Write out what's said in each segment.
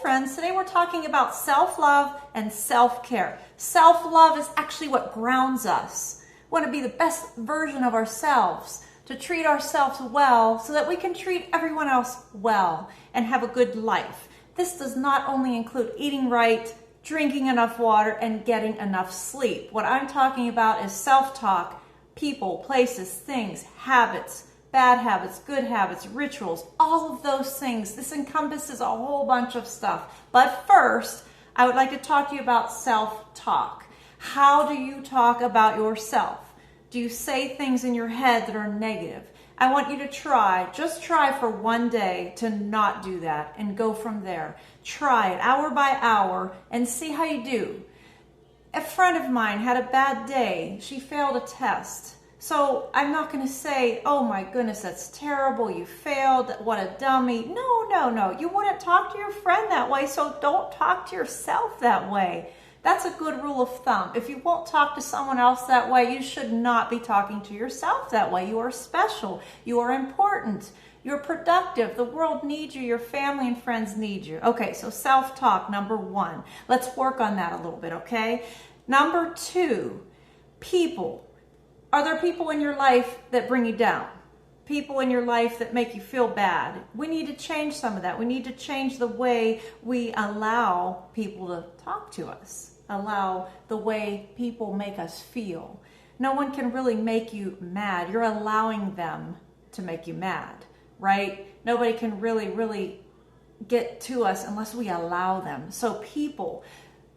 friends. Today we're talking about self-love and self-care. Self-love is actually what grounds us. We want to be the best version of ourselves, to treat ourselves well so that we can treat everyone else well and have a good life. This does not only include eating right, drinking enough water, and getting enough sleep. What I'm talking about is self-talk, people, places, things, habits, bad habits, good habits, rituals, all of those things. This encompasses a whole bunch of stuff. But first, I would like to talk to you about self-talk. How do you talk about yourself? Do you say things in your head that are negative? I want you to just try for one day to not do that and go from there. Try it hour by hour and see how you do. A friend of mine had a bad day. She failed a test. So I'm not going to say, oh my goodness, that's terrible. You failed. What a dummy. No. You wouldn't talk to your friend that way, so don't talk to yourself that way. That's a good rule of thumb. If you won't talk to someone else that way, you should not be talking to yourself that way. You are special. You are important. You're productive. The world needs you. Your family and friends need you. Okay, so self-talk, number one. Let's work on that a little bit, okay? Number two, people. Are there people in your life that bring you down? People in your life that make you feel bad? We need to change some of that. We need to change the way we allow people to talk to us. Allow the way people make us feel. No one can really make you mad. You're allowing them to make you mad, right? Nobody can really get to us unless we allow them. So people,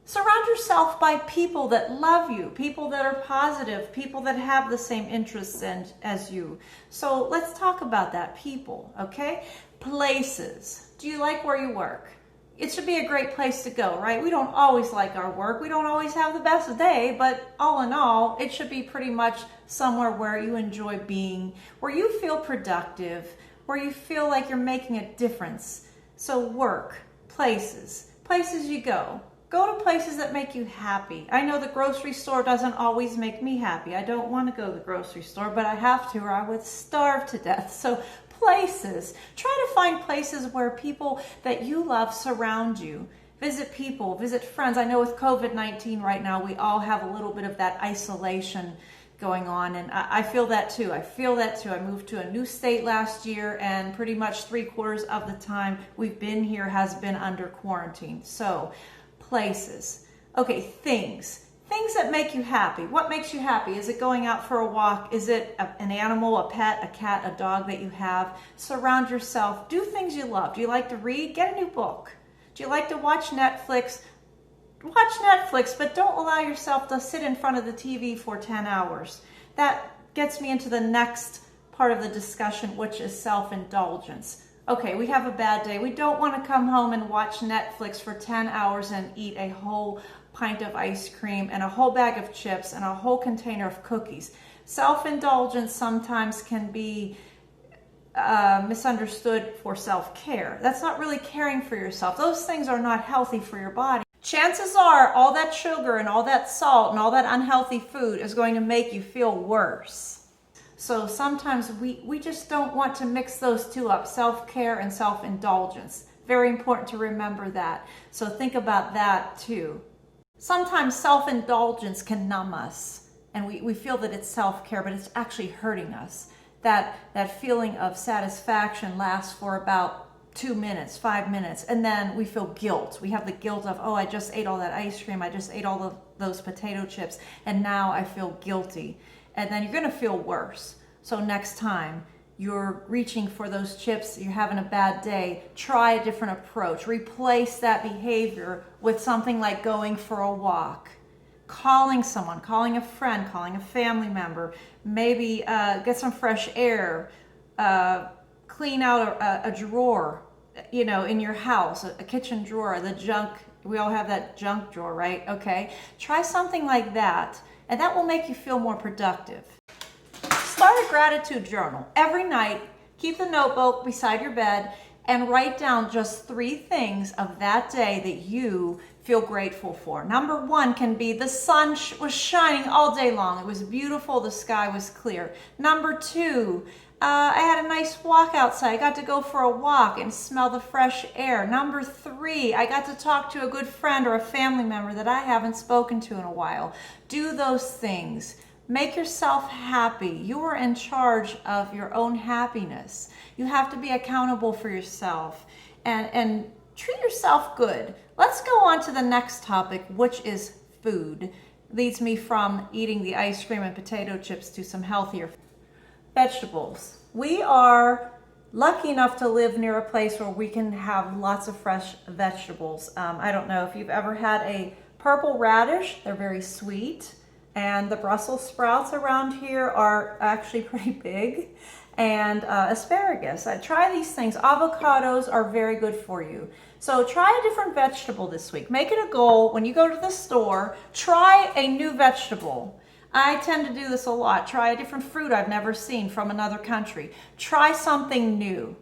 surround yourself by people that love you, people that are positive, people that have the same interests as you. So let's talk about that, people, okay? Places. Do you like where you work? It should be a great place to go, right? We don't always like our work. We don't always have the best day, but all in all, it should be pretty much somewhere where you enjoy being, where you feel productive, where you feel like you're making a difference. So work, places you go. Go to places that make you happy. I know the grocery store doesn't always make me happy. I don't want to go to the grocery store, but I have to or I would starve to death. So places. Try to find places where people that you love surround you. Visit people, visit friends. I know with COVID-19 right now, we all have a little bit of that isolation going on, and I feel that too. I moved to a new state last year, and pretty much 3/4 of the time we've been here has been under quarantine. So places. Okay, things that make you happy. What makes you happy? Is it going out for a walk? Is it an animal, a pet, a cat, a dog that you have? Surround yourself. Do things you love. Do you like to read? Get a new book. Do you like to watch Netflix? Watch Netflix, but don't allow yourself to sit in front of the TV for 10 hours. That gets me into the next part of the discussion, which is self-indulgence. Okay, we have a bad day. We don't want to come home and watch Netflix for 10 hours and eat a whole pint of ice cream and a whole bag of chips and a whole container of cookies. Self-indulgence sometimes can be misunderstood for self-care. That's not really caring for yourself. Those things are not healthy for your body. Chances are all that sugar and all that salt and all that unhealthy food is going to make you feel worse. So sometimes we just don't want to mix those two up, self-care and self-indulgence. Very important to remember that. So think about that too. Sometimes self-indulgence can numb us, and we feel that it's self-care, but it's actually hurting us. That feeling of satisfaction lasts for about 2 minutes, 5 minutes, and then we feel guilt. We have the guilt of, oh, I just ate all that ice cream, I just ate all of those potato chips, and now I feel guilty. And then you're going to feel worse. So next time you're reaching for those chips, you're having a bad day, try a different approach. Replace that behavior with something like going for a walk, calling someone, calling a friend, calling a family member, maybe get some fresh air, clean out a drawer, in your house, a kitchen drawer, the junk. We all have that junk drawer, right? Okay. Try something like that, and that will make you feel more productive. Start a gratitude journal. Every night, keep the notebook beside your bed and write down just 3 things of that day that you feel grateful for. Number one can be the sun was shining all day long. It was beautiful. The sky was clear. Number two, I had a nice walk outside. I got to go for a walk and smell the fresh air. Number three, I got to talk to a good friend or a family member that I haven't spoken to in a while. Do those things. Make yourself happy. You are in charge of your own happiness. You have to be accountable for yourself and treat yourself good. Let's go on to the next topic, which is food. Leads me from eating the ice cream and potato chips to some healthier vegetables. We are lucky enough to live near a place where we can have lots of fresh vegetables. I don't know if you've ever had a purple radish. They're very sweet. And the Brussels sprouts around here are actually pretty big. And asparagus. Try these things. Avocados are very good for you. So try a different vegetable this week. Make it a goal when you go to the store. Try a new vegetable. I tend to do this a lot. Try a different fruit I've never seen from another country. Try something new.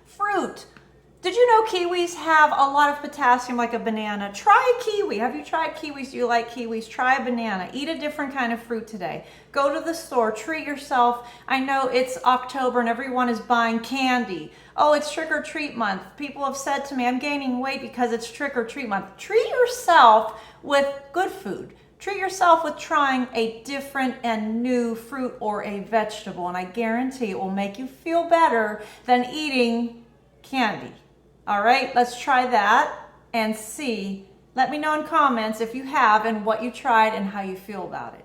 Fruit. Did you know kiwis have a lot of potassium like a banana? Try a kiwi. Have you tried kiwis? Do you like kiwis? Try a banana. Eat a different kind of fruit today. Go to the store. Treat yourself. I know it's October and everyone is buying candy. Oh, it's trick or treat month. People have said to me, I'm gaining weight because it's trick or treat month. Treat yourself with good food. Treat yourself with trying a different and new fruit or a vegetable, and I guarantee it will make you feel better than eating candy. All right, let's try that and see. Let me know in comments if you have and what you tried and how you feel about it.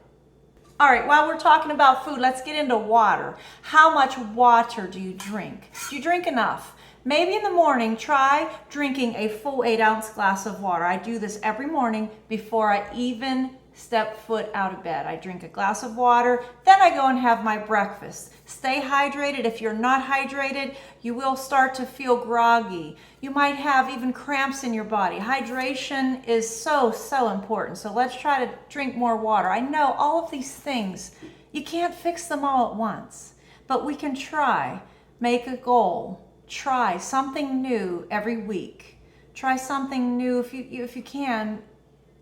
All right, while we're talking about food, let's get into water. How much water do you drink? Do you drink enough? Maybe in the morning, try drinking a full 8-ounce glass of water. I do this every morning before I even step foot out of bed. I drink a glass of water, then I go and have my breakfast. Stay hydrated. If you're not hydrated, you will start to feel groggy. You might have even cramps in your body. Hydration is so important. So let's try to drink more water. I know all of these things, you can't fix them all at once, but we can try. Make a goal. Try something new every week. Try something new if you can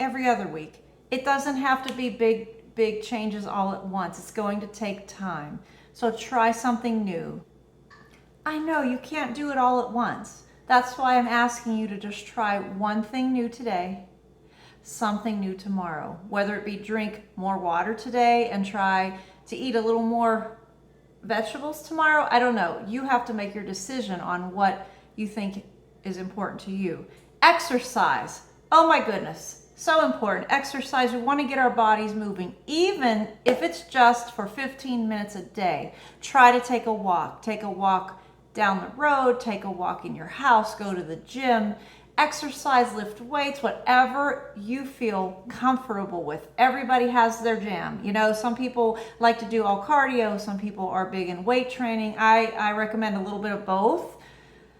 every other week. It doesn't have to be big changes all at once. It's going to take time. So try something new. I know you can't do it all at once. That's why I'm asking you to just try one thing new today, something new tomorrow. Whether it be drink more water today and try to eat a little more vegetables tomorrow, I don't know. You have to make your decision on what you think is important to you. Exercise. Oh my goodness. So important. Exercise. We want to get our bodies moving, even if it's just for 15 minutes a day. Try to take a walk. Take a walk down the road. Take a walk in your house. Go to the gym. Exercise, lift weights, whatever you feel comfortable with. Everybody has their jam. You know, some people like to do all cardio. Some people are big in weight training. I recommend a little bit of both.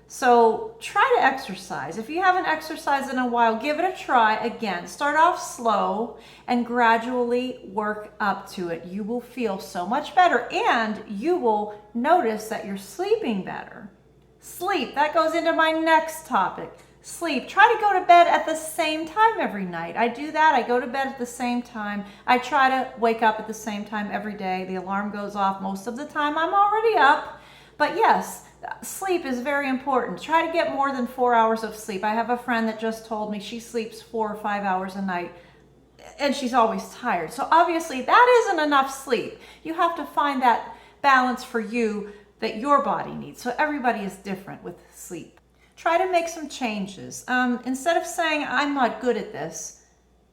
So try to exercise. If you haven't exercised in a while, give it a try again. Start off slow and gradually work up to it. You will feel so much better and you will notice that you're sleeping better. Sleep, that goes into my next topic. Sleep. Try to go to bed at the same time every night. I do that. I go to bed at the same time. I try to wake up at the same time every day. The alarm goes off. Most of the time I'm already up. But yes, sleep is very important. Try to get more than 4 hours of sleep. I have a friend that just told me she sleeps 4 or 5 hours a night and she's always tired. So obviously that isn't enough sleep. You have to find that balance for you that your body needs. So everybody is different with sleep. Try to make some changes. Instead of saying, I'm not good at this,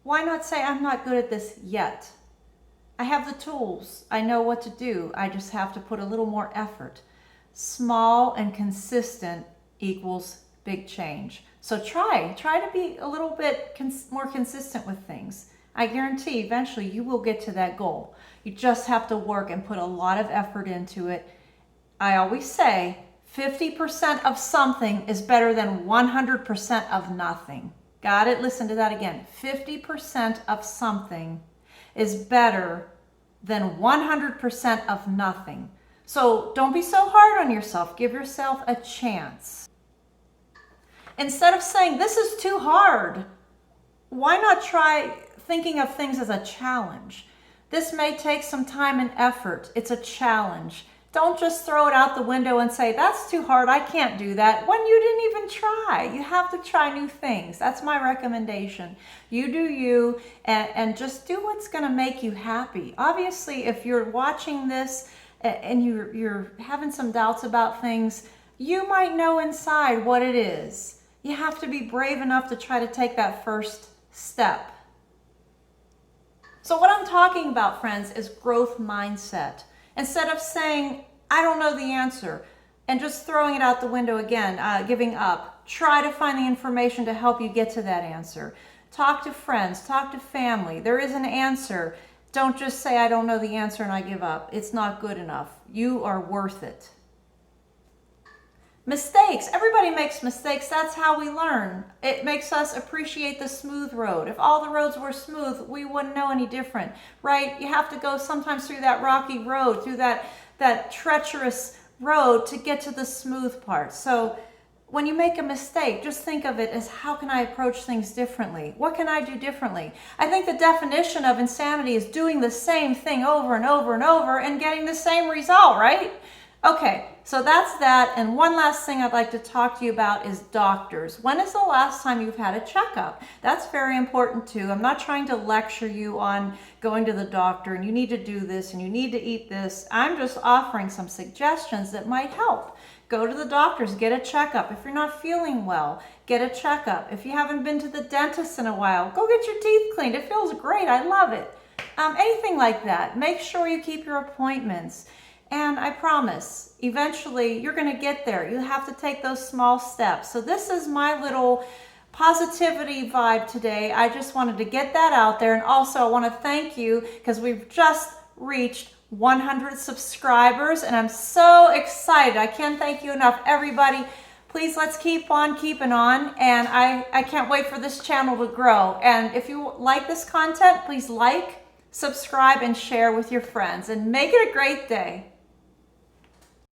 why not say, I'm not good at this yet? I have the tools. I know what to do. I just have to put a little more effort. Small and consistent equals big change. So try to be a little bit more consistent with things. I guarantee eventually you will get to that goal. You just have to work and put a lot of effort into it. I always say 50% of something is better than 100% of nothing. Got it? Listen to that again. 50% of something is better than 100% of nothing. So don't be so hard on yourself. Give yourself a chance. Instead of saying, this is too hard, why not try thinking of things as a challenge? This may take some time and effort. It's a challenge. Don't just throw it out the window and say, that's too hard, I can't do that, when you didn't even try. You have to try new things. That's my recommendation. You do you, and just do what's going to make you happy. Obviously, if you're watching this and you're having some doubts about things, you might know inside what it is. You have to be brave enough to try to take that first step. So what I'm talking about, friends, is growth mindset. Instead of saying, I don't know the answer, and just throwing it out the window again, giving up, try to find the information to help you get to that answer. Talk to friends, talk to family. There is an answer. Don't just say, I don't know the answer and I give up. It's not good enough. You are worth it. Mistakes. Everybody makes mistakes. That's how we learn. It makes us appreciate the smooth road. If all the roads were smooth, we wouldn't know any different, right? You have to go sometimes through that rocky road, through that treacherous road to get to the smooth part. So when you make a mistake, just think of it as, how can I approach things differently? What can I do differently? I think the definition of insanity is doing the same thing over and over and over and getting the same result, right? Okay, so that's that. And one last thing I'd like to talk to you about is doctors. When is the last time you've had a checkup? That's very important too. I'm not trying to lecture you on going to the doctor and you need to do this and you need to eat this. I'm just offering some suggestions that might help. Go to the doctors, get a checkup. If you're not feeling well, get a checkup. If you haven't been to the dentist in a while, go get your teeth cleaned. It feels great. I love it. Anything like that. Make sure you keep your appointments. And I promise, eventually you're going to get there. You have to take those small steps. So this is my little positivity vibe today. I just wanted to get that out there. And also I want to thank you because we've just reached 100 subscribers and I'm so excited. I can't thank you enough, everybody. Please, let's keep on keeping on. And I can't wait for this channel to grow. And if you like this content, please like, subscribe, and share with your friends. And make it a great day.